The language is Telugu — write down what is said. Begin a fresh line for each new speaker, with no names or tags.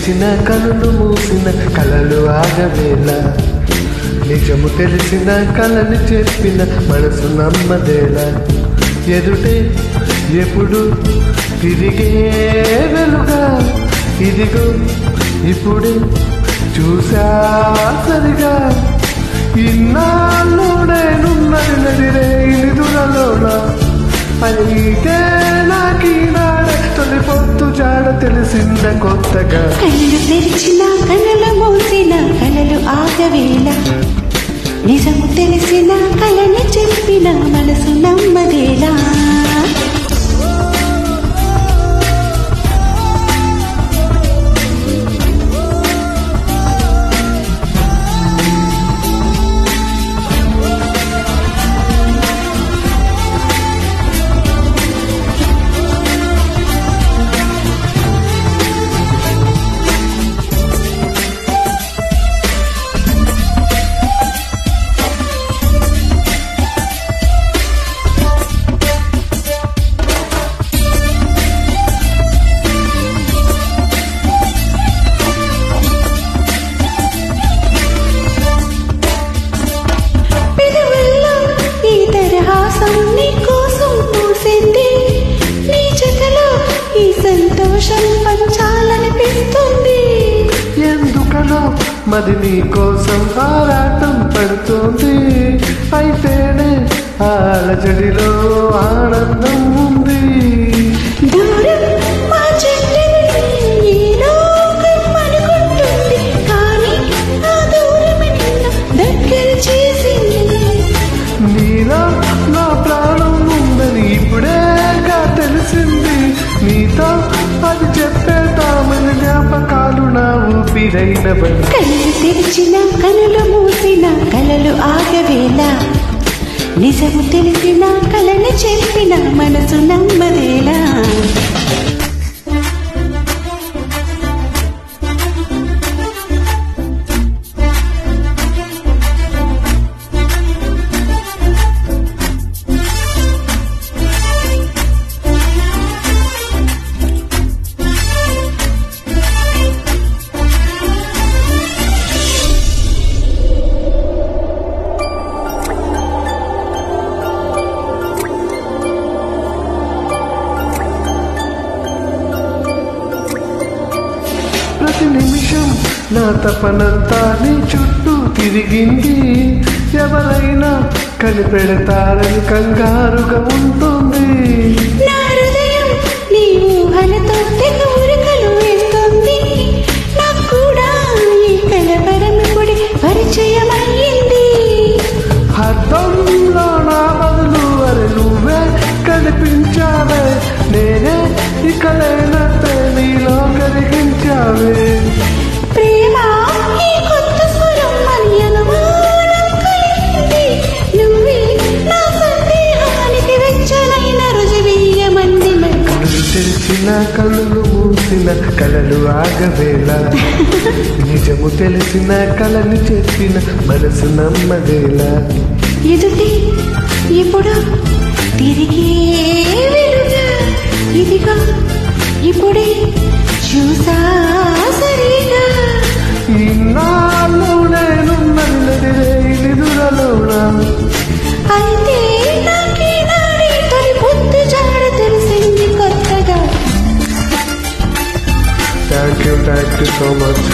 తెరిచిన కనులు మూసిన కలలు ఆగవేళ నిజము తెలిసిన కలని చెప్పిన మనసు నమ్మదేలా ఎదుటే ఎప్పుడు తిరిగే వెలుగా ఇదిగో ఇప్పుడే చూసా సరిగా ఇన్నాళ్ళు నేనున్నది నదిరే నిదురలోన అయితే నాకీనాడే తొలి పొత్తు జాడ తెలిసింద కొత్తగా
కళ్ళు తెరిచిన కనులు మూసిన కలలు ఆగవేళ నిజము తెలిసిన కలని చెప్పిన మనసు నమ్మదేలా సంతోషం పంచాలనిపిస్తుంది
ఎందుకనో మది నీ కోసం ఆరాటం పడుతుంది అయితేనే ఆలజడిలో ఆనందం ఉంది
దూరం మా చెట్టుని అనుకుంటుంది కానీ ఆ దూరమే నిన్ను దగ్గర చేసింది
నీలో నా ప్రాణం ఉందని ఇప్పుడేగా తెలిసింది నీతో అది చెప్పేద్దామని జ్ఞాపకాలు నా ఊపిరైనవని
కళ్ళు తెరిచిన కనులు మూసిన కలలు ఆగవేళ నిజము తెలిసిన కలని చెప్పిన మనసు నమ్మదేలా
ప్రతి నిమిషం నా తపనంతా నీ చుట్టూ తిరిగింది ఎవరైనా కనిపెడతారని కంగారుగా ఉంటుంది
నా హృదయం నీ ఊహలతో తెగ ఉరకలు వేస్తుంది నాకు కూడా ఈ కలవరం ఇప్పుడు పరిచయమయ్యింది
అర్థంలో నా బదులు అరే నువ్వే కనిపించావే నేనే ఇక లేనట్టే నీలో కరిగించావే
ప్రేమ ఈ కొత్త స్వరం అని అనుమానం కలిగింది నువ్వే నా సందేహానికి వెచ్చనైన రుజువీయమంది
కళ్ళు తెరిచిన కళ్ళు మూసిన కలలు ఆగవేళ నిజము తెలిసిన కలని చెప్పిన మనసు నమ్మదేలా
ఎదుటి ఇప్పుడు తిరిగే వెలుగా ఇదిగా ఇప్పుడే చూసా సరిగా
ఇన్నాళ్ళు నేనున్నది నదిరే నిదురలోన
అయితే నాకీనాడే తొలి పొత్తు జాడ తెలిసింది కొత్తగా
థ్యాంక్ యూ సో మచ్